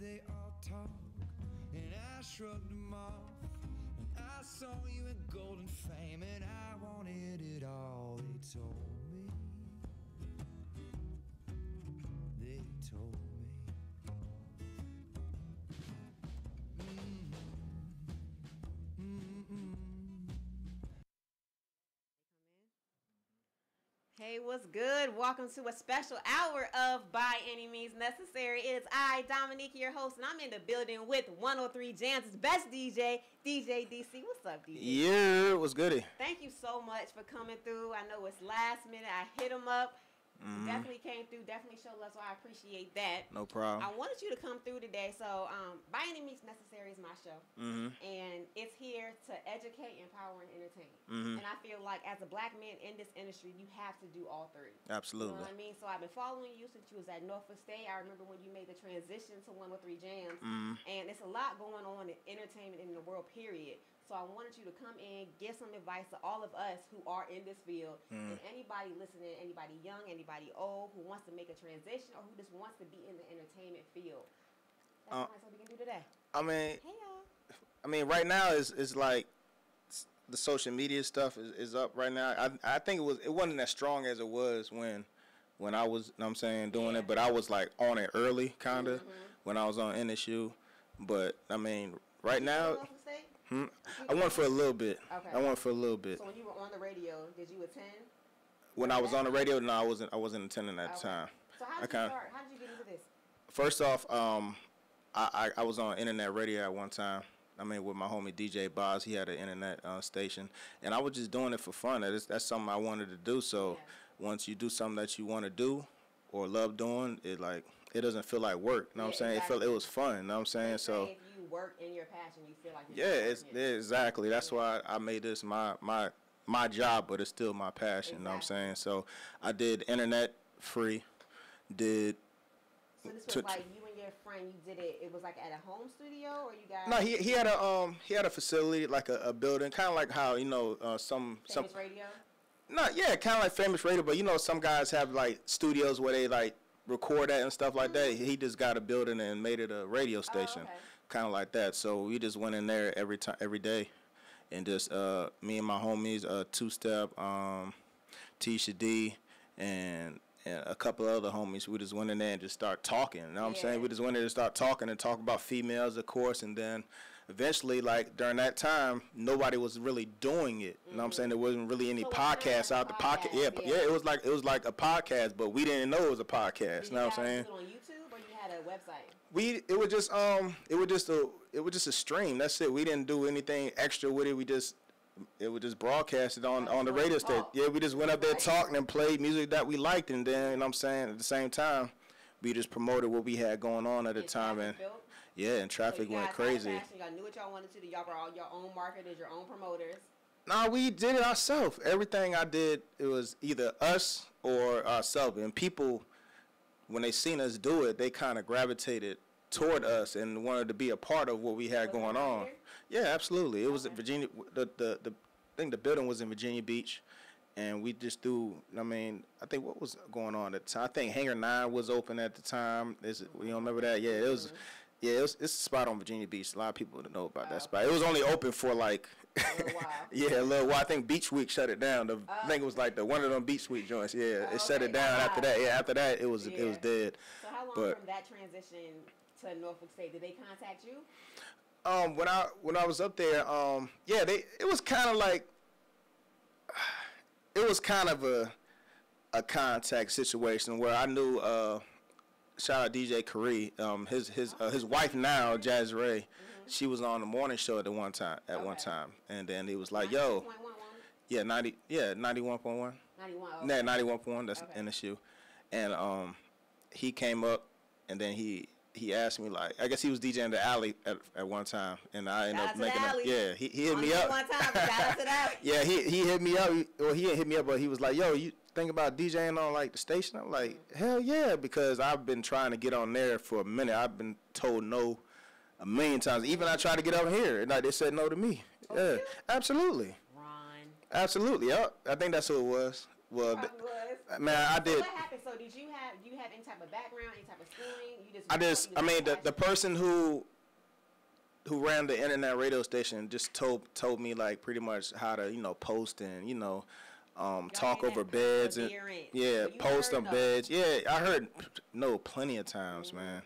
they all talk, and I shrugged them off. And I saw you in golden fame, and I wanted it all. They told me. They told me. Hey, what's good? Welcome to a special hour of By Any Means Necessary. It is I, Dominique, your host, and I'm in the building with 103 Jams' best DJ, DJ DC. What's up, DJ? Yeah, what's goody? Thank you so much for coming through. I know it's last minute. I hit him up. Definitely came through. Definitely showed love, so I appreciate that. No problem. I wanted you to come through today. So, By Any Means Necessary is my show. And it's here to educate, empower, and entertain. And I feel like as a black man in this industry, you have to do all three. Absolutely. You know what I mean? So I've been following you since you was at Norfolk State. I remember when you made the transition to 103 Jams. And it's a lot going on in entertainment in the world, period. So I wanted you to come in, give some advice to all of us who are in this field, and anybody listening, anybody young, anybody old, who wants to make a transition or who just wants to be in the entertainment field. That's what we can do today. I mean, hey y'all. I mean, right now is like the social media stuff is up right now. I think it wasn't as strong as it was when I was, you know what I'm saying, doing it, but I was like on it early, kinda, when I was on NSU. But I mean, right now. I went for a little bit. Okay. I went for a little bit. So when you were on the radio, did you attend? When I was on the radio, no, I wasn't attending at the time. So how did you start? How did you get into this? First off, I was on internet radio at one time. I mean, with my homie DJ Boz, he had an internet station, and I was just doing it for fun. That's something I wanted to do. So once you do something that you want to do or love doing, it doesn't feel like work. You know what I'm saying? Exactly. It was fun. You know what I'm saying? So if you work in your passion, you feel like exactly. That's why I made this my job, but it's still my passion. You know what I'm saying? So I did internet free. So this was like you and your friend. You did it. It was like at a home studio, or you guys? No, he had a facility, like a building, kind of like how some Famous Radio. No, yeah, kind of like Famous Radio, but some guys have like studios where they like record at and stuff like that. He just got a building and made it a radio station, kind of like that. So we just went in there every day, and just me and my homies, Two Step, Tisha D, and a couple of other homies. We just went in there and just start talking. You know what I'm saying? We just went in there to start talking and talk about females, of course, and then eventually, like during that time, nobody was really doing it. You know what I'm saying? There wasn't really any podcasts out the pocket. Yeah, it was like a podcast, but we didn't know it was a podcast. You know what I'm saying? Was it on YouTube or you had a website? It was just a stream. That's it. We didn't do anything extra with it. It was just broadcasted on the radio station. Yeah, we just went up there talking and played music that we liked, and then, you know what I'm saying, at the same time, we just promoted what we had going on at the time, and traffic went crazy. Y'all knew what y'all wanted to do. Y'all were all your own marketers, your own promoters. No, we did it ourselves. Everything I did, it was either us or ourselves, and people, when they seen us do it, they kind of gravitated toward us and wanted to be a part of what we had going on. Yeah, absolutely. It was at Virginia. I think the building was in Virginia Beach, and we just do. I mean, I think what was going on at the time. I think Hangar 9 was open at the time. You don't remember that? Yeah, it was. Yeah, it's a spot on Virginia Beach. A lot of people don't know about that spot. It was only open for like a little while. Yeah, a little while. I think Beach Week shut it down. I think it was like one of them Beach Week joints. Yeah, it shut it down after that. Yeah, after that it was dead. So how long from that transition to Norfolk State, did they contact you? When I was up there, it was kind of a contact situation where I knew shout out DJ Curry, his wife now, Jazz Ray, she was on the morning show at one time, and then he was like, 91.1. 91. Yeah, 91.1. That's NSU, and he came up, and then he asked me, like, I guess he was DJing the alley at one time, and I ended up making it. Yeah, he hit me up. One time, shout out to the alley. Yeah, he hit me up. Well, he didn't hit me up, but he was like, "Yo, you think about DJing on like the station?" I'm like, "Hell yeah," because I've been trying to get on there for a minute. I've been told no a million times. Even I tried to get over here, and they said no to me. Yeah, absolutely. Ron. Absolutely. Yep. I think that's who it was. Well, Man, I did. So what happened? So did you have any type of background, any type of schooling? I mean, the person who ran the internet radio station just told me like pretty much how to, you know, post and, you know, talk over beds and post on beds. Yeah, I heard plenty of times, man.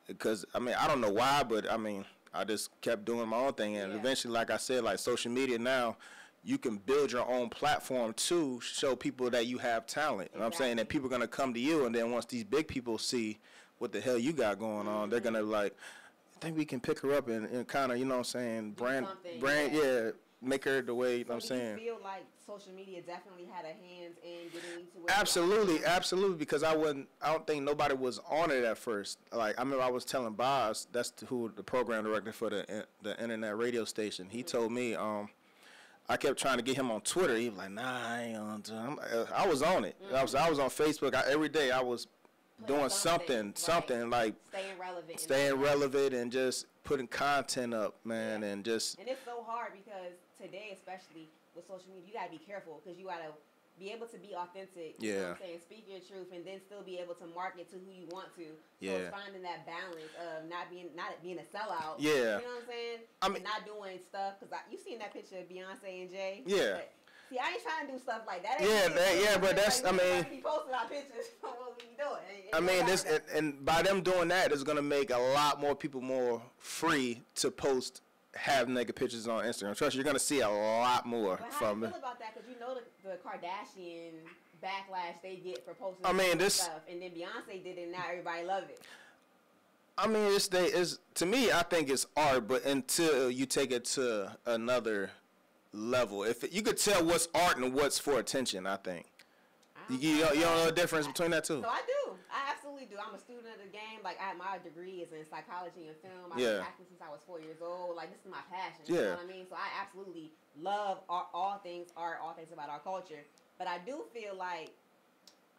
Because I mean, I don't know why, but I mean, I just kept doing my own thing, and eventually, like I said, like social media now, you can build your own platform to show people that you have talent. You know what I'm saying? And people are gonna come to you, and then once these big people see what the hell you got going on, they're gonna be like, I think we can pick her up and kind of, you know what I'm saying, brand, make her the way, you know what I'm saying. Do you feel like social media definitely had a hand in getting you to where Absolutely, because I don't think nobody was on it at first. Like, I remember I was telling Boz, that's who the program director for the internet radio station. He told me, I kept trying to get him on Twitter. He was like, nah, I ain't on Twitter. I was on it. I was on Facebook. Every day I was doing something like staying relevant and just putting content up, man, and just. And it's so hard because today, especially with social media, you gotta be careful because you gotta be able to be authentic. You know what I'm saying? Speak your truth and then still be able to market to who you want to. So it's finding that balance of not being a sellout. Yeah. You know what I'm saying? I mean, not doing stuff because you seen that picture of Beyonce and Jay. Yeah. But, see, I ain't trying to do stuff like that. But that's, like, I mean. Be posting our pictures from what we doing. I mean, this and by them doing that, it's gonna make a lot more people more free to post have naked pictures on Instagram. Trust me, you're gonna see a lot more from it. How do you feel about that? Because you know the Kardashian backlash they get for posting stuff, and then Beyonce did it, and now everybody love it. I mean, it's to me, I think it's art, but until you take it to another level, you could tell what's art and what's for attention, I think. You don't know the difference between that two? So I do. I absolutely do. I'm a student of the game. Like, my degree is in psychology and film. I've been acting since I was 4 years old. Like, this is my passion. You know what I mean? So I absolutely love all things art, all things about our culture. But I do feel like,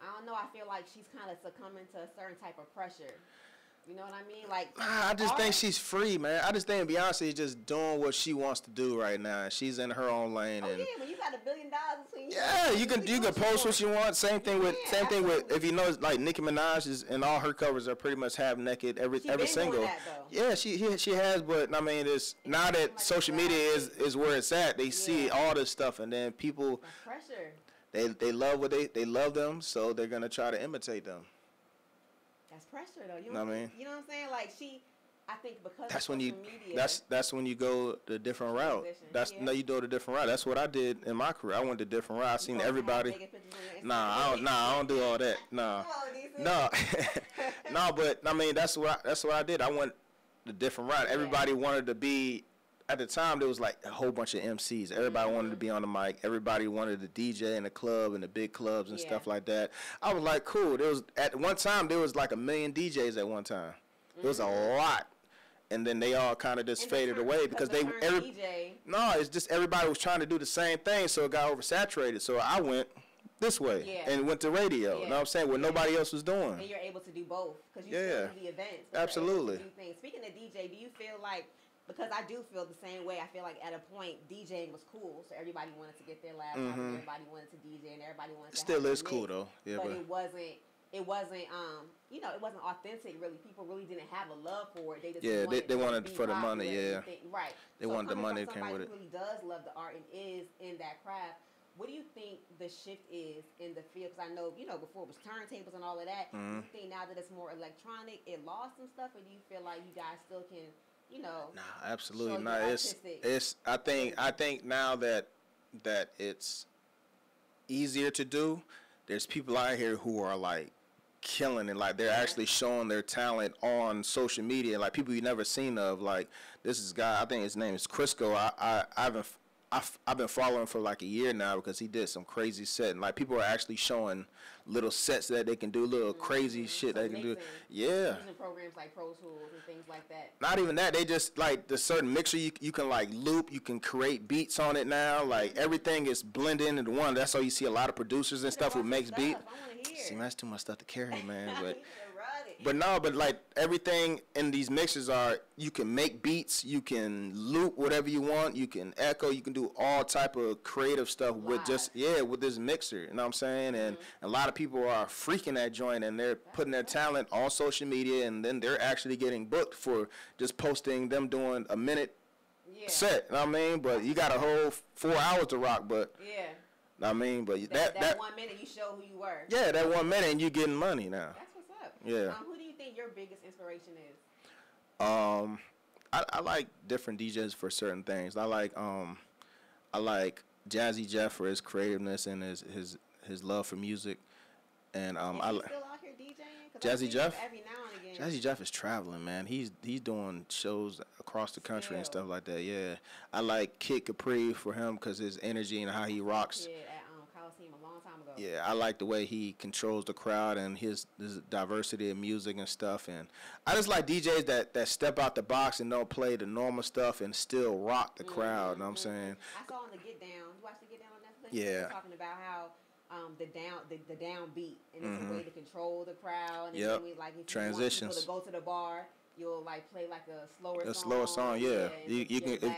I don't know, I feel like she's kind of succumbing to a certain type of pressure. You know what I mean? Like, I just think she's free, man. I just think Beyonce is just doing what she wants to do right now. She's in her own lane. Oh, yeah, when you got $1 billion between you. Yeah, you can post what you want. Same thing with if you know, like Nicki Minaj is, and all her covers are pretty much half naked every single. That, though. Yeah, she has, but I mean, it's now that like social media is where it's at. They see all this stuff, and then people. That's pressure. They love they love them, so they're gonna try to imitate them. That's pressure, though. You know what I mean? You know what I'm saying? Like, I think because that's of when social media. That's when you go the different route. You go the different route. That's what I did in my career. I went the different route. I seen everybody. I don't do all that. No, but I mean that's what I did. I went the different route. Everybody wanted to be. At the time, there was like a whole bunch of MCs. Everybody wanted to be on the mic. Everybody wanted to DJ in the club and the big clubs and stuff like that. I was like, cool. At one time there was like 1 million DJs at one time. It was a lot, and then they all kind of just faded away because it's just everybody was trying to do the same thing, so it got oversaturated. So I went this way and went to radio. You know what I'm saying? What nobody else was doing. And you're able to do both because you still do the events. Absolutely. Speaking of DJ, do you feel like? Because I do feel the same way. I feel like at a point DJing was cool, so everybody wanted to get their laptop, and everybody wanted to DJ, and everybody wanted to. Still is cool though. Yeah, but it wasn't. It wasn't. It wasn't authentic. Really, people really didn't have a love for it. They just they wanted for the money. Yeah, right. They wanted the money that came with it. Somebody who really does love the art and is in that craft. What do you think the shift is in the field? Because I know before it was turntables and all of that. Do you think now that it's more electronic, it lost some stuff, or do you feel like you guys still can? Nah, absolutely not. It's. I think now that it's easier to do. There's people out here who are like killing it. Like they're actually showing their talent on social media. Like people you never seen of. Like this is guy. I think his name is Crisco. I've been following for like a year now because he did some crazy set, and like people are actually showing little sets that they can do, little crazy shit they can do. Yeah. Using programs like Pro Tools and things like that. Not even that. They just like the certain mixer you can like loop. You can create beats on it now. Like everything is blended into one. That's why you see a lot of producers and stuff who makes beats. See, man, that's too much stuff to carry, man. But But no, but like everything in these mixes are, you can make beats, you can loop whatever you want, you can echo, you can do all type of creative stuff with with this mixer. You know what I'm saying? And a lot of people are freaking that joint, and they're putting their talent on social media, and then they're actually getting booked for just posting them doing a minute set. You know what I mean? But you got a whole 4 hours to rock. But I mean, but that 1 minute you show who you were. Yeah, that 1 minute and you getting money now. That's what's up. Yeah. Who do you think your biggest inspiration is? I like different DJs for certain things. I like Jazzy Jeff for his creativeness and his love for music. And I still out here DJing? Jazzy Jeff? Every now and again. Jazzy Jeff is traveling, man. He's doing shows across the country and stuff like that. Yeah, I like Kid Capri for him because his energy and how he rocks. Kid at Coliseum a long time ago. Yeah, I like the way he controls the crowd and his diversity of music and stuff. And I just like DJs that step out the box and don't play the normal stuff and still rock the crowd. You know what I'm saying? I saw on the Get Down. You watched the Get Down on Netflix? Yeah. They were talking about how the down beat, and it's a way to control the crowd. And then we, like, if transitions. You want people to go to the bar, you'll like play like a slower song. A slower song, yeah. You can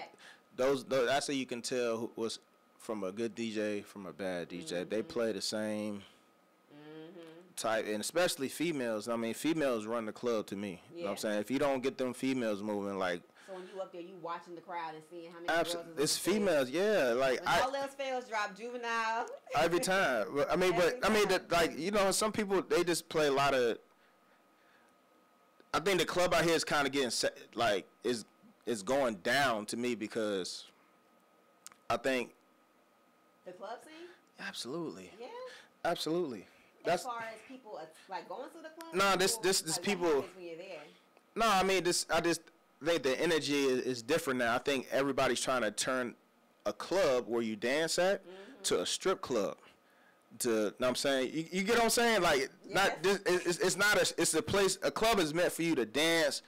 those that's how you can tell who was from a good DJ from a bad DJ. They play the same type, and especially females. I mean, females run the club to me. You know what I'm saying? If you don't get them females moving, like. So when you up there, you watching the crowd and seeing how many girls it's females, like when all else fails, drop Juvenile. Every time. I mean, like, you know, some people, they just play a lot of. I think the club out here is kind of getting like is going down to me because I think the club scene. Absolutely. Yeah. Absolutely. As far as people like going to the club. No, this like people. When you're there? No, I mean I just think the energy is different now. I think everybody's trying to turn a club where you dance at to a strip club. To, know what I'm saying? You get what I'm saying? Like, not this. It's a place. A club is meant for you to dance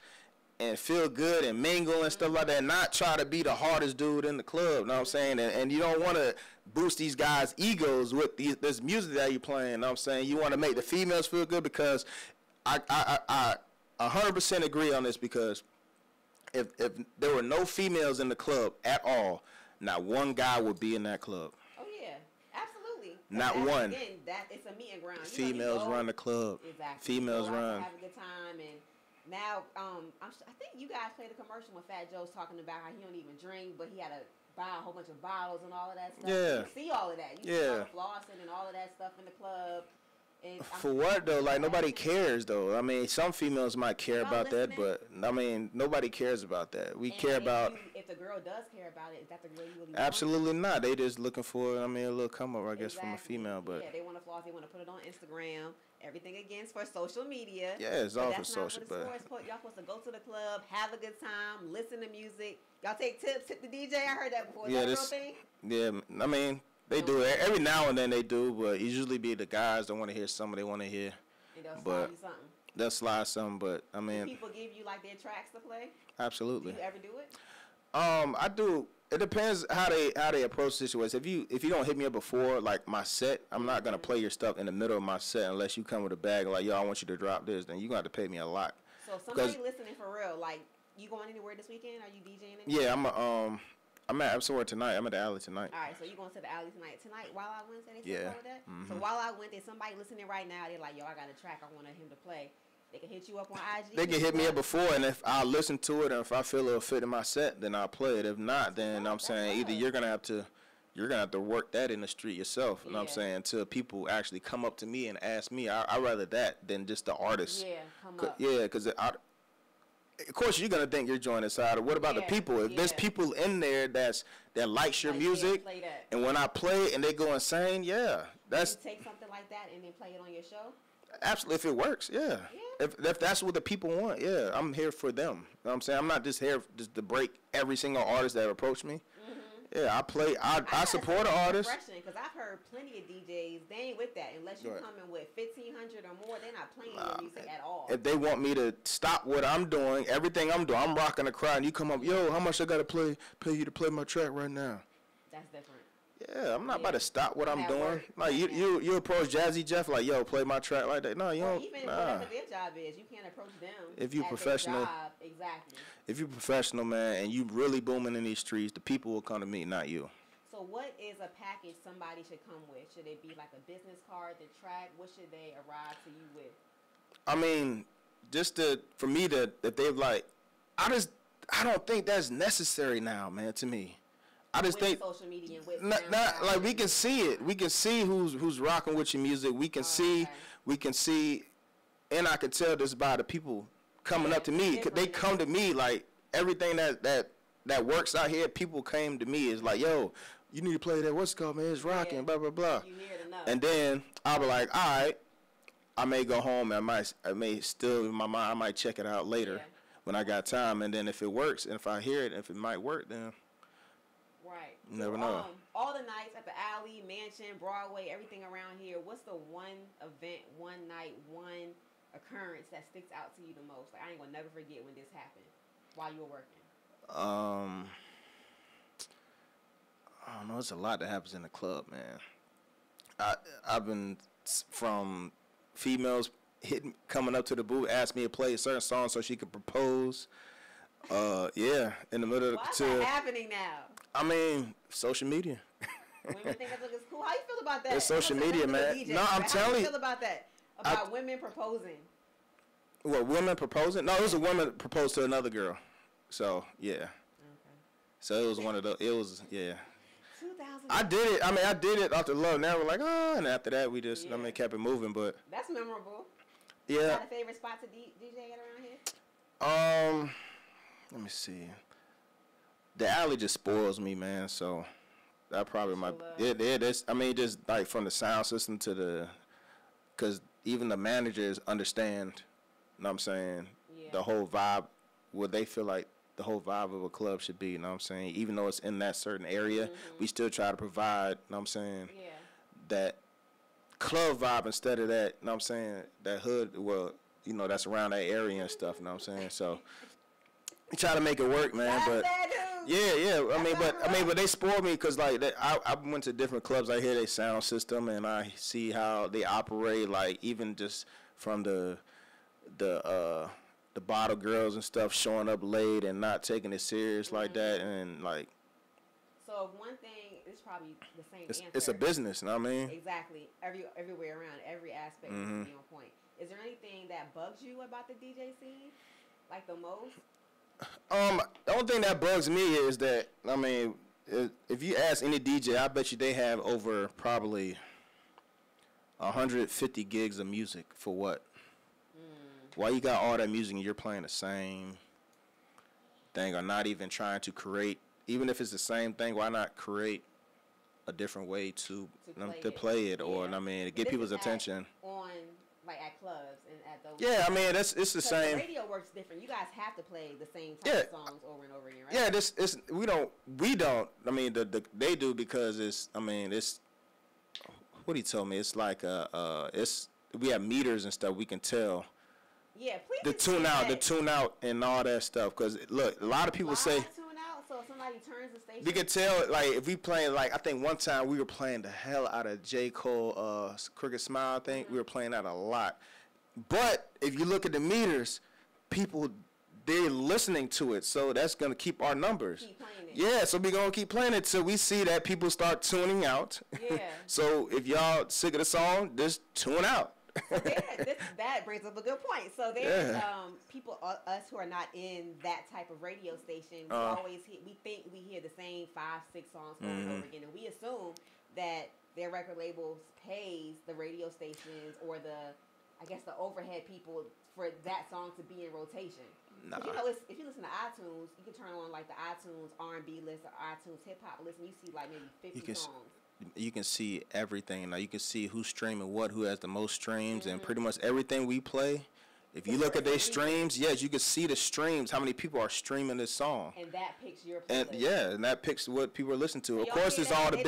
and feel good and mingle and stuff like that. Not try to be the hardest dude in the club. Know what I'm saying? And you don't want to boost these guys' egos with this music that you're playing. Know what I'm saying? You want to make the females feel good because I 100% agree on this because. If there were no females in the club at all, not one guy would be in that club. Oh yeah, absolutely. Not one. Again, it's a meeting ground. Females run the club. Exactly. Females run. Have a good time, and now I think you guys played a commercial when Fat Joe's talking about how he don't even drink, but he had to buy a whole bunch of bottles and all of that stuff. Yeah. You see all of that. You see all the flossing and all of that stuff in the club. For what though? Like nobody cares though. I mean, some females might care about that, but I mean, nobody cares about that. We care about. If the girl does care about it, is that the girl you really Absolutely not. They just looking for, I mean, a little come up, I guess, from a female. But yeah, they want to floss. They want to put it on Instagram. Everything against for social media. Yeah, it's all for social. But y'all supposed to go to the club, have a good time, listen to music. Y'all take tips, tip the DJ. I heard that before. Is that a real thing? Yeah, I mean. They do it every now and then. They do, but it usually be the guys that want to hear something they want to hear. And they'll slide you something. They'll slide something, but I mean. Do people give you like their tracks to play? Absolutely. Do you ever do it? I do. It depends how they approach the situation. If you don't hit me up before like my set, I'm not gonna play your stuff in the middle of my set unless you come with a bag like, yo, I want you to drop this. Then you gonna have to pay me a lot. So if somebody listening for real, like, you going anywhere this weekend? Are you DJing anywhere? Yeah, I'm somewhere tonight. I'm at the alley tonight. All right, so you going to the alley tonight? Tonight, Wild Out Wednesday, they yeah. With that? So Wild Out Wednesday, somebody listening right now, they're like, yo, I got a track I wanted him to play. They can hit you up on IG. They can hit me up before, and if I listen to it, and if I feel it'll fit in my set, then I'll play it. If not, then I'm saying either you're gonna have to work that in the street yourself. You know what I'm saying? Until people actually come up to me and ask me. I'd rather that than just the artist. Yeah, come up. Yeah, because of course, you're gonna think you're joining the side. Or what about the people? If there's people in there that likes your music, and when I play it and they go insane, that's. You take something like that and then play it on your show. Absolutely, if it works, If that's what the people want, I'm here for them. You know what I'm saying? I'm not just here just to break every single artist that approached me. Yeah, I support an artist. Because I've heard plenty of DJs, they ain't with that. Unless you come in with 1,500 or more, they're not playing your music at all. If they want me to stop what I'm doing, everything I'm doing, I'm rocking the crowd, and you come up, yo, how much I got to pay you to play my track right now? That's different. Yeah, I'm not about to stop what I'm doing. Work. Like you approach Jazzy Jeff like, yo, play my track like that. No, you don't. Even whatever their job is, you can't approach them. If you professional, exactly. If you professional, man, and you really booming in these streets, the people will come to me, not you. So what is a package somebody should come with? Should it be like a business card, the track? What should they arrive to you with? I mean, for me that they've like, I don't think that's necessary now, man. To me. I just think social media with not like we can see it. We can see who's rocking with your music. We can see, and I can tell this by the people coming up to me. They come to me like everything that works out here. People came to me is like, yo, you need to play that. What's it called, man? It's rocking. Blah blah blah. You hear it enough. And then I'll be like, all right, I may go home. And I may still in my mind. I might check it out later when I got time. And then if it works, and if I hear it, if it might work, then. Right. You never know. All the nights at the Alley, Mansion, Broadway, everything around here, what's the one event, one night, one occurrence that sticks out to you the most? Like, I ain't going to never forget when this happened while you were working. I don't know. It's a lot that happens in the club, man. I've been from females coming up to the booth, ask me to play a certain song so she could propose. Yeah, in the middle of What's that happening now? I mean, social media. Women think that looks cool. How you feel about that? It's social media, man. No, I'm telling you. How you feel about that? About women proposing? What, women proposing? No, it was a woman that proposed to another girl. So, yeah. Okay. So, it was one of those. It was, yeah. 2000. I did it. I mean, I did it after love. Now we're like, oh, and after that, we just, kept it moving. But that's memorable. Yeah. You got a favorite spot to DJ at around here? Let me see. The Alley just spoils me, man. So that probably that's. I mean, just like from the sound system to because even the managers understand. You know what I'm saying? Yeah. The whole vibe, what they feel like the whole vibe of a club should be. You know what I'm saying? Even though it's in that certain area, we still try to provide. You know what I'm saying? Yeah. That club vibe instead of that. You know what I'm saying? That hood. Well, that's around that area and stuff. You know what I'm saying? So. We try to make it work, man, but yeah. I mean, but they spoiled me because like I went to different clubs. I hear their sound system and I see how they operate. Like even just from the bottle girls and stuff showing up late and not taking it serious like that, and like. So one thing is probably the same answer. It's a business, you know what I mean? Exactly. Everywhere around, every aspect is to be on point. Is there anything that bugs you about the DJ scene, like the most? The only thing that bugs me is that, I mean, if you ask any DJ, I bet you they have over probably 150 gigs of music for what? Why you got all that music and you're playing the same thing or not even trying to create, even if it's the same thing, why not create a different way to play it or, I mean, to get people's attention? Like at clubs and at those. Yeah, I mean it's the same. The radio works different. You guys have to play the same type of songs over and over again, right? Yeah, we don't. I mean they do because it's. I mean it's. What he told me, it's like we have meters and stuff. We can tell. Yeah, please. The tune out, and all that stuff. Because look, a lot of people say. So if somebody turns the station. We can tell, like, if we playing, like, I think one time we were playing the hell out of J. Cole, Crooked Smile, I think. We were playing that a lot. But if you look at the meters, people, they're listening to it. So that's going to keep our numbers. Keep playing it. Yeah, so we're going to keep playing it till we see that people start tuning out. Yeah. So if y'all sick of the song, just tune out. So that brings up a good point. So there's people, us who are not in that type of radio station, we think we hear the same 5-6 songs over and over again, and we assume that their record labels pays the radio stations or the overhead people for that song to be in rotation. Nah. If you listen to iTunes, you can turn on like the iTunes R&B list or iTunes hip hop list, and you see like maybe 50 songs. You can see everything. Now you can see who's streaming what, who has the most streams, and pretty much everything we play. If you look at their streams, yes, you can see the streams, how many people are streaming this song. And that picks your playlist. And that picks what people are listening to. Of course, it's all the big.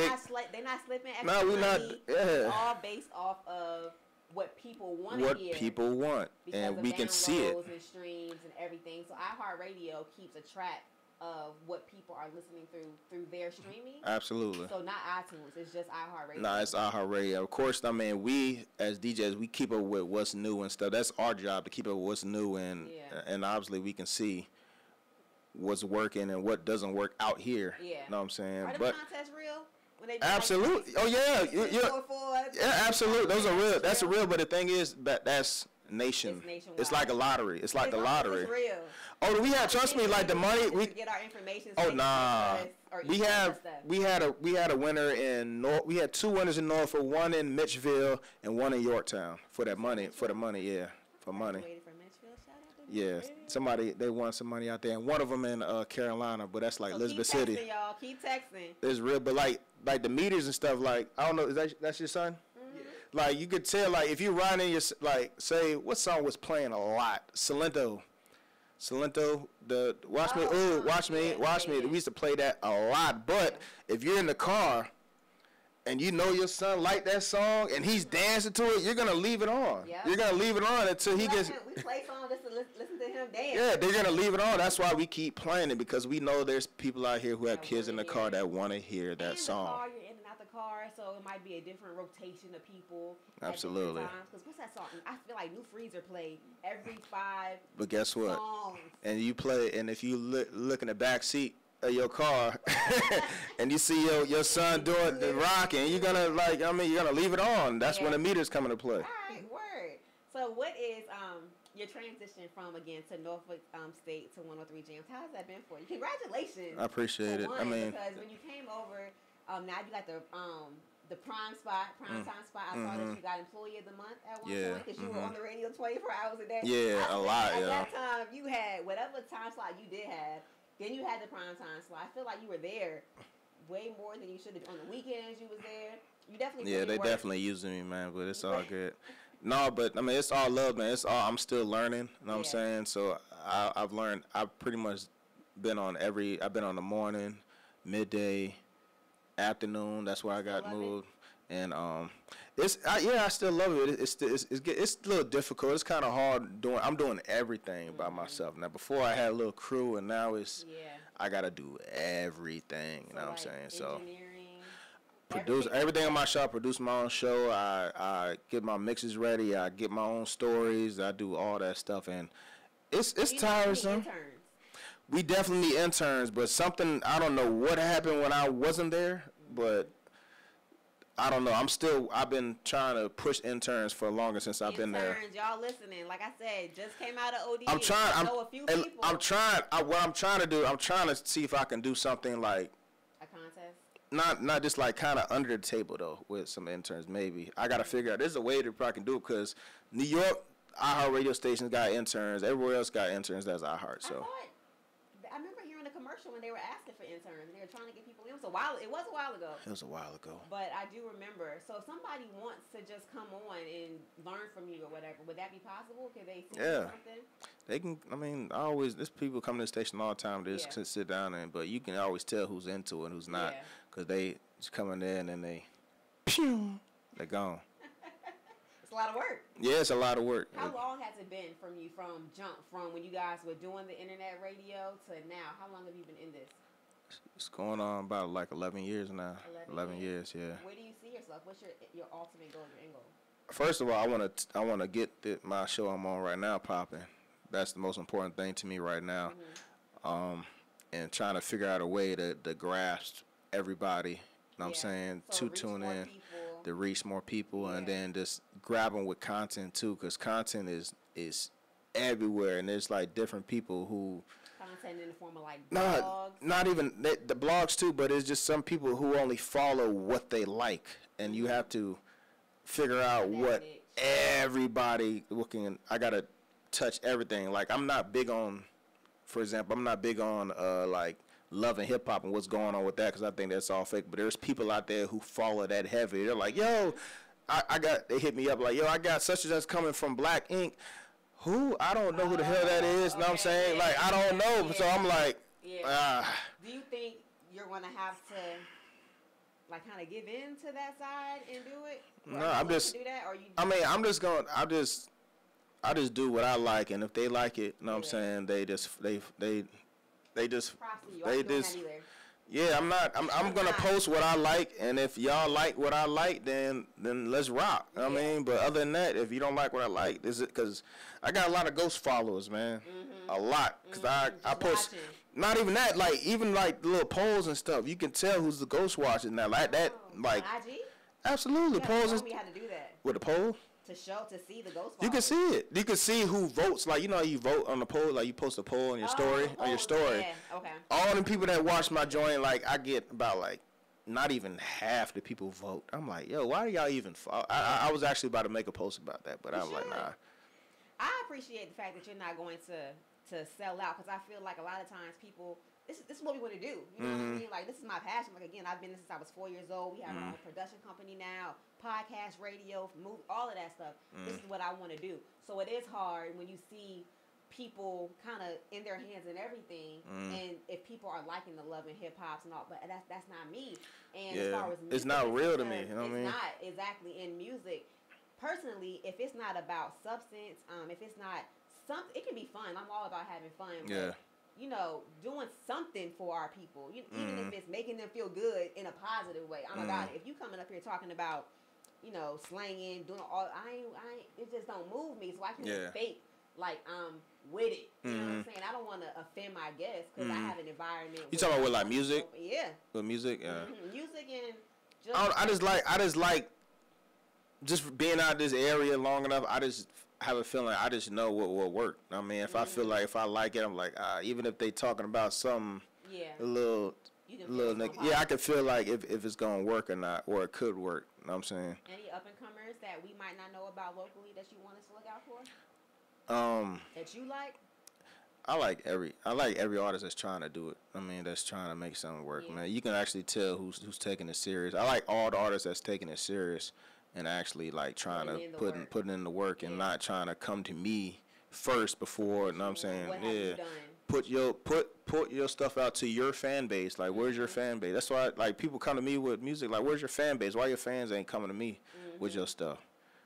They're not slipping. No, we're not. Yeah. It's all based off of what people want to hear. What people want, and we can see it. And streams and everything. So iHeartRadio keeps a track of what people are listening through their streaming. Absolutely. So not iTunes, it's just iHeartRadio. No, it's iHeartRadio. Of course, I mean, we as DJs, we keep up with what's new and stuff. That's our job, to keep up with what's new, and obviously we can see what's working and what doesn't work out here. Yeah. You know what I'm saying? Are the contests real? When they do absolutely. Like, yeah, absolutely. Those are real. That's real. But the thing is, that's nation. It's like a lottery. It's like a lottery. It's real. Oh, we have. Trust me, like the money. We get our information. Oh nah. We had a winner in North. We had 2 winners in Norfolk, one in Mitchville and one in Yorktown for that money. For the money, yeah, for money. Yeah, somebody they won some money out there, and one of them in Carolina, but that's like Elizabeth City. Keep texting, y'all. Keep texting. It's real, but like the meters and stuff. Like I don't know, that's your son? Mm-hmm. Like you could tell, like if you riding in your like say what song was playing a lot, Salento, the watch me. We used to play that a lot, but if you're in the car and you know your son like that song and he's dancing to it, you're gonna leave it on. Yep. You're gonna leave it on until he gets. We play songs just to listen to him dance. Yeah, they're gonna leave it on. That's why we keep playing it, because we know there's people out here who have kids in the car that want to hear that song. The car, you're in and out the car, so it might be a different rotation of people. Absolutely. Because what's that song? I feel like New Freezer played every 5. But guess what? Songs. And you play, and if you look in the back seat of your car and you see your son doing the rocking, you're gonna you're gonna leave it on. That's when the meters come into play. All right, word. So what is your transition from again to Norfolk State to 103 Jams? How has that been for you? Congratulations. I appreciate it. I mean, because when you came over, now you got the prime time spot. I saw that you got Employee of the Month at one point because you were on the radio 24 hours a day. Yeah, a lot. At that time, you had whatever time slot you did have. Then you had the prime time slot. I feel like you were there way more than you should have. On the weekends, you was there. You definitely. Yeah, they definitely using me, man. But it's all good. No, but I mean, it's all love, man. It's all. I'm still learning. You know what I'm saying? So I've learned. I've pretty much been on I've been on the morning, midday, afternoon. That's where I got moved. And I still love it. It's a little difficult. It's kind of hard I'm doing everything by myself now. Before I had a little crew, and now I gotta do everything. You know what I'm saying? So produce everything in my shop. Produce my own show. I get my mixes ready. I get my own stories. I do all that stuff, and it's tiresome. We definitely need interns, but something I don't know what happened when I wasn't there, but. I don't know. I've been trying to push interns for longer since I've been there. Y'all listening. Like I said, just came out of ODU. I know a few people. What I'm trying to do, I'm trying to see if I can do something like a contest. Not just like kind of under the table though with some interns. Maybe I got to figure out. There's a way that I can do it because New York, iHeart radio stations got interns. Everywhere else got interns. That's iHeart. So. I remember hearing a commercial when they were asking for interns. They were trying to get people in. It was a while ago. It was a while ago. But I do remember. So if somebody wants to just come on and learn from you or whatever, would that be possible? Could they see something? They can. I mean, there's people come to the station all the time. They just sit down but you can always tell who's into it and who's not, because they just come in there and then they're gone. It's a lot of work. Yeah, it's a lot of work. How long has it been from when you guys were doing the internet radio to now? How long have you been in this? It's going on about like 11 years now. 11 years, yeah. Where do you see yourself? What's your ultimate goal, your end goal? First of all, I want to get my show I'm on right now popping. That's the most important thing to me right now. Mm-hmm. And trying to figure out a way to grasp everybody. You know what I'm saying? So to tune in. To reach more people, and then just grab them with content too, because content is everywhere, and there's like different people who content in the form of like blogs. Not even the blogs too, but it's just some people who only follow what they like, and you have to figure out what everybody looking. I gotta touch everything. Like I'm not big on, for example, like love and hip hop and what's going on with that, because I think that's all fake. But there's people out there who follow that heavy. They're like, yo, they hit me up like, yo, I got such and such coming from Black Ink. Who? I don't know who the hell that is. You know what I'm saying? Like, I don't know. Yeah. So I'm like, Do you think you're going to have to, like, kind of give in to that side and do it? No, I'm just, I just do what I like. And if they like it, you know what I'm saying? They They just Props to you. they I'm doing just that either. yeah. I'm gonna post what I like, and if y'all like what I like, then let's rock. I mean, but other than that, if you don't like what I like, is it because I got a lot of ghost followers, man. A lot, because I post. Watching. Not even that, like even like the little polls and stuff. You can tell who's the ghost watching now. Like that, like on IG? absolutely polls. Show me how to do that. With the poll. To see the ghost. You can see it. You can see who votes. Like, you know how you vote on the poll, like you post a poll on your story. Yeah. Okay. All the people that watch my joint, like I get about like not even half the people vote. I'm like, yo, why do y'all even follow? I was actually about to make a post about that, but I'm like, nah. I appreciate the fact that you're not going to sell out, because I feel like a lot of times people, this is what we want to do. You know what I mean? Like, this is my passion. Like, again, I've been this since I was 4 years old. We have our own production company now, podcast, radio, movie, all of that stuff. This is what I want to do. So it is hard when you see people kind of in their hands and everything, and if people are liking the love and hip hops and all, but that's not me. And as far as music, it's not real to me. You know what I mean? It's not exactly in music. Personally, if it's not about substance, if it's not something, it can be fun. I'm all about having fun. But, you know, doing something for our people, even if it's making them feel good in a positive way, I'm about it. If you coming up here talking about, you know, slanging, doing all, I ain't, it just don't move me. So I can fake like I'm with it. You know what I'm saying? I don't want to offend my guests because I have an environment. You talking about with like music? Yeah. With music, yeah. Music and I just like just being out of this area long enough. I just have a feeling I just know what will work. I mean, if I feel like if I like it, I'm like, even if they talking about something, a little nigga, I can feel like if it's gonna work or not, or it could work. You know what I'm saying? Any up and comers that we might not know about locally that you want us to look out for? That you like? I like every artist that's trying to do it. I mean, that's trying to make something work, man. You can actually tell who's taking it serious. I like all the artists that's taking it serious and actually like trying to put in the work and not trying to come to me first before. You know what I'm saying? What have you done? Put your stuff out to your fan base. Like, where's your fan base? That's why like people come to me with music. Like, where's your fan base? Why your fans ain't coming to me with your stuff?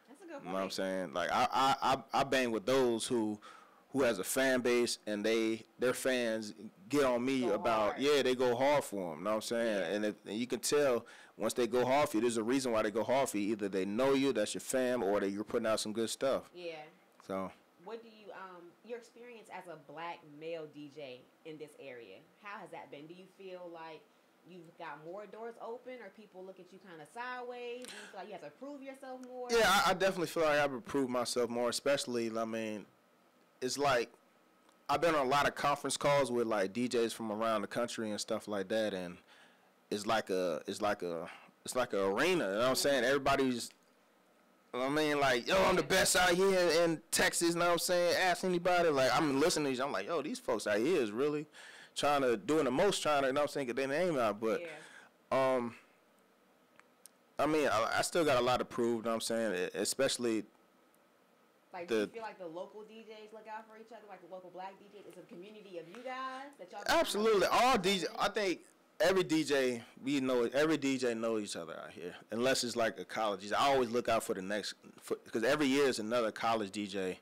That's a good point. You know what I'm saying? Like I bang with those who has a fan base and their fans get on me about they go hard for them. You know what I'm saying? And you can tell once they go hard for you, there's a reason why they go hard for you. Either they know you, that's your fam, or that you're putting out some good stuff. Yeah. So. What do you your experience as a black male DJ in this area? How has that been? Do you feel like you've got more doors open, or people look at you kind of sideways? Do you feel like you have to prove yourself more? Yeah, I definitely feel like I've improved myself more, especially, I mean, it's like I've been on a lot of conference calls with like DJs from around the country and stuff like that, and it's like a arena, you know what I'm saying? Everybody's, I mean, like, yo, I'm the best out here in Texas, you know what I'm saying? Ask anybody, like, I'm listening to these, I'm like, yo, these folks out here is really doing the most, trying to, you know what I'm saying, get their name out, but, I mean, I still got a lot to prove, you know what I'm saying, especially. Like, do you feel like the local DJs look out for each other, like the local black DJs? It's a community of you guys that y'all. Absolutely, all DJs. I think every DJ know each other out here, unless it's like a college DJ. I always look out for the next, because every year is another college DJ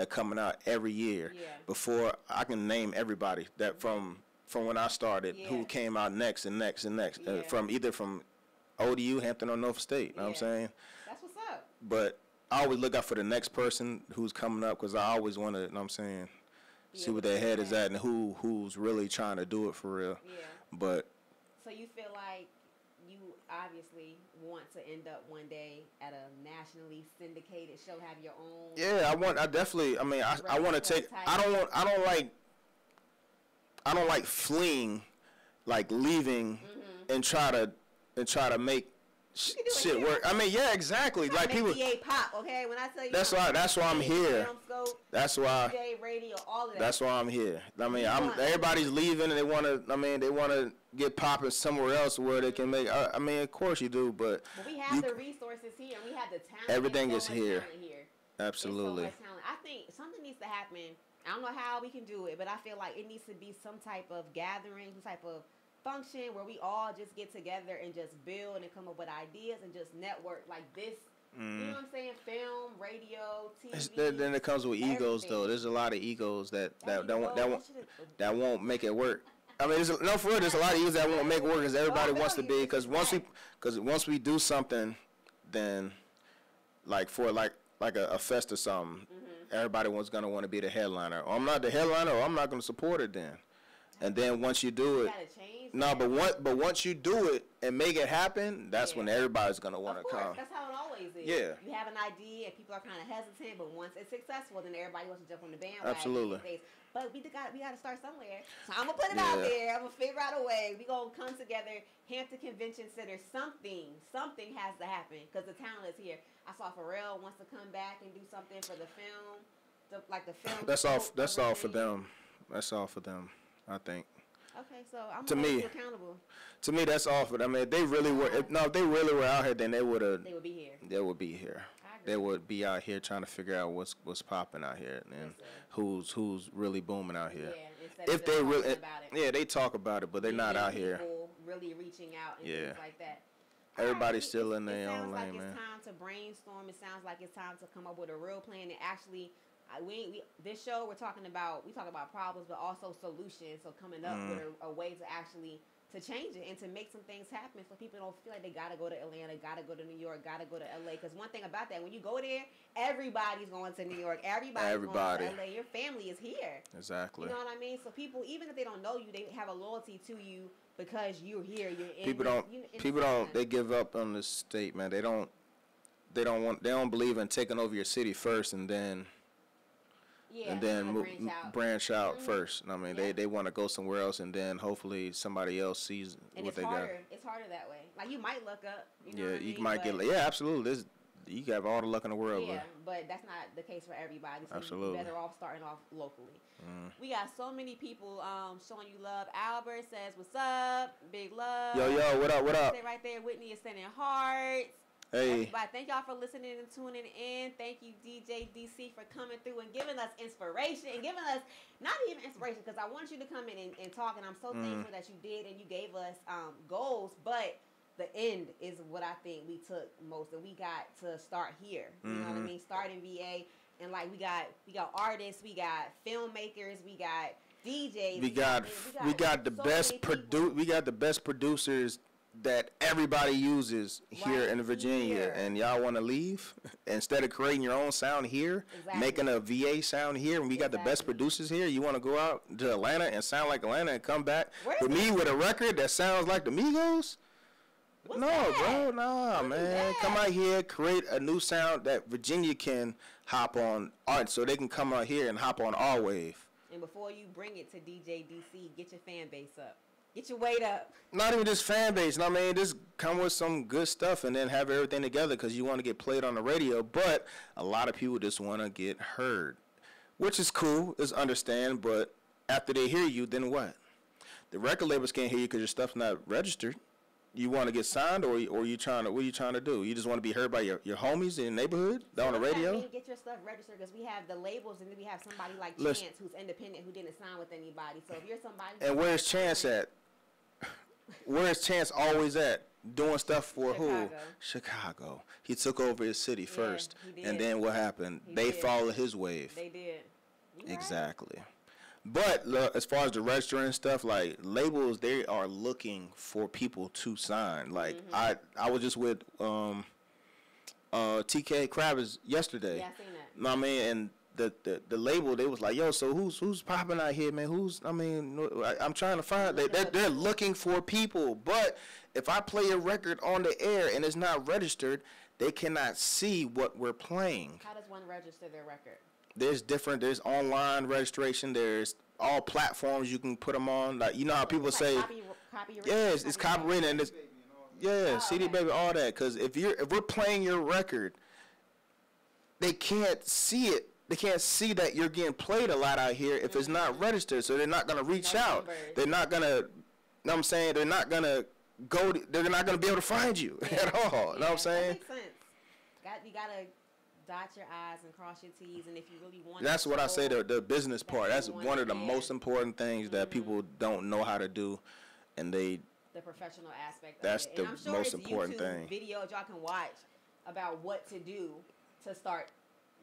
coming out every year. Yeah. Before I can name everybody that from when I started, who came out next and next and next, from either from ODU, Hampton, or Norfolk State. You know what I'm saying? That's what's up. But I always look out for the next person who's coming up, because I always want to, you know what I'm saying, see what their head is at and who's really trying to do it for real. Yeah. But. So you feel like you obviously want to end up one day at a nationally syndicated show, have your own. Yeah, I want to take. I don't like fleeing, like leaving, and try to make shit work. I mean, yeah, exactly. Like people. Pop, okay? When I tell you. That's why I'm here. That's why. DJ, radio, all of that. That's why I'm here. I mean, everybody's leaving and they want to get popping somewhere else where they can make. I mean, of course you do, but we have the resources here and we have the talent. Everything is here. Absolutely. So much talent. I think something needs to happen. I don't know how we can do it, but I feel like it needs to be some type of gathering, some type of function where we all just get together and just build and come up with ideas and just network. Like this You know what I'm saying? Film, radio, TV. Then it comes with egos, though. There's a lot of egos that won't make it work. I mean, no, for real, there's a lot of egos that won't make it work because everybody wants to be. Because once we do something, then like for a fest or something, everybody gonna want to be the headliner. Or I'm not the headliner, or I'm not gonna support it then. And then once you do it, but once you do it and make it happen, that's when everybody's gonna want to come. That's how it always is. Yeah. You have an idea and people are kind of hesitant, but once it's successful, then everybody wants to jump on the bandwagon. Absolutely. But we got to start somewhere. So I'm gonna put it out there. I'm gonna figure out a way. We gonna come together. Hampton Convention Center. Something has to happen because the talent is here. I saw Pharrell wants to come back and do something for the film, the film. That's all for them. That's all for them. I think. Okay, so I'm gonna hold you accountable. To me, that's all for them. I mean, if they really were, if they really were out here, then they would be here. They would be here. They would be out here trying to figure out what's popping out here and who's really booming out here. Yeah, if they really, they talk about it, but they're not out here. Really reaching out and things like that. Everybody's still in their own lane, man. It sounds like it's time to brainstorm. It sounds like it's time to come up with a real plan and actually. This show we talk about problems, but also solutions. So coming up with a way to actually to change it and to make some things happen, so people don't feel like they gotta go to Atlanta, gotta go to New York, gotta go to LA. Because one thing about that, when you go there, everybody's going to New York, everybody's going to LA. Your family is here. Exactly. You know what I mean? So people, even if they don't know you, they have a loyalty to you because you're here. You're in. People don't. They give up on this state, man. They don't believe in taking over your city first and then. And then branch out first. I mean, they want to go somewhere else, and then hopefully somebody else sees what they got. It's harder that way. Like you might look up. You might get. Yeah, absolutely. You have all the luck in the world. Yeah, but that's not the case for everybody. So absolutely. You're better off starting off locally. We got so many people showing you love. Albert says, "What's up? Big love." Yo, what up? What up? Stay right there. Whitney is sending hearts. Hey. Everybody, thank y'all for listening and tuning in. Thank you, DJ DC, for coming through and giving us inspiration and giving us, not even inspiration, because I want you to come in and talk, and I'm so thankful that you did and you gave us goals, but the end is what I think we took most, and we got to start here. You know what I mean? Start in VA, and like we got artists, we got filmmakers, we got DJs, we got the best producers that everybody uses here in Virginia, and y'all want to leave instead of creating your own sound here, making a VA sound here, and we got the best producers here. You want to go out to Atlanta and sound like Atlanta and come back with me with a record that sounds like the Migos? Nah, man. Come out here, create a new sound that Virginia can hop on, so they can come out here and hop on our wave. And before you bring it to DJ DC, get your fan base up. Get your weight up. Not even just fan base. I mean, just come with some good stuff and then have everything together because you want to get played on the radio. But a lot of people just want to get heard, which is cool, is understand. But after they hear you, then what? The record labels can't hear you because your stuff's not registered. You want to get signed, or you trying to? What are you trying to do? You just want to be heard by your homies in your neighborhood on the radio? Get your stuff registered because we have the labels, and then we have somebody like Chance who's independent who didn't sign with anybody. So if you're somebody, and where's Chance at? Where's Chance always at? Doing stuff for who? Chicago. He took over his city first. And then what happened? They followed his wave. They did. Exactly. But as far as the registering stuff, like labels, they are looking for people to sign. Like I was just with TK Kravitz yesterday. Yeah, I seen that. You know what I mean? And the label, they was like, yo, so who's popping out here, man? I'm trying to find. They're looking for people. But if I play a record on the air and it's not registered, they cannot see what we're playing. How does one register their record? There's online registration. There's all platforms you can put them on. Like, you know how people say, yes, it's copyrighted, and it's CD Baby, all that. Because if we're playing your record, they can't see it. They can't see that you're getting played a lot out here if it's not registered. So they're not gonna reach out. They're not gonna. You know what I'm saying? They're not gonna go. They're not gonna be able to find you at all. You know what I'm saying? That makes sense. You gotta dot your I's and cross your T's, and if you really want. That's what I say. The business part. That's one of the most important things that people don't know how to do, and the professional aspect. That's of it. the I'm sure most it's important YouTube thing. Videos y'all can watch about what to do to start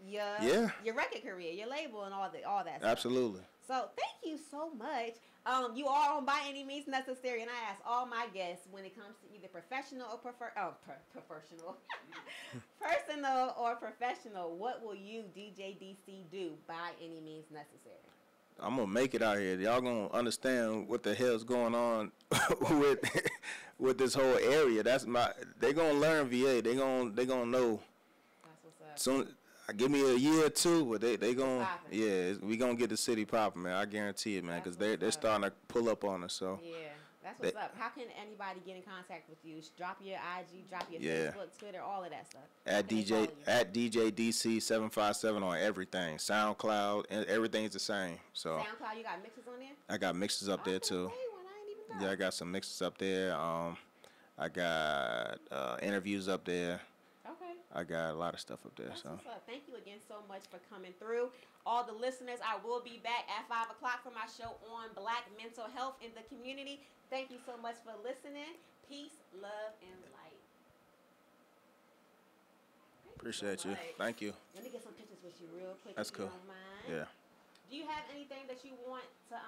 your record career, your label, and all that stuff. Absolutely. So thank you so much. You are on By Any Means Necessary, and I ask all my guests when it comes to either professional or personal or professional, what will you, DJ DC, do by any means necessary? I'm gonna make it out here. Y'all gonna understand what the hell's going on with this whole area. They gonna learn VA. They gonna know. That's what's up. Soon, give me a year or two, but they gonna we gonna get the city popping, man. I guarantee it, man, because they're starting to pull up on us. So yeah, that's what's up. How can anybody get in contact with you? Drop your IG, drop your Facebook, Twitter, all of that stuff. At DJ DC 757 on everything, SoundCloud, and everything's the same. So SoundCloud, you got mixes on there? I got mixes up there too. I got some mixes up there. I got interviews up there. Okay. I got a lot of stuff up there. That's what's up. Thank you again so much for coming through. All the listeners, I will be back at 5 o'clock for my show on Black mental health in the community. Thank you so much for listening. Peace, love, and light. Appreciate you. Thank you. Let me get some pictures with you real quick. That's cool. If you don't mind. Yeah. Do you have anything that you want to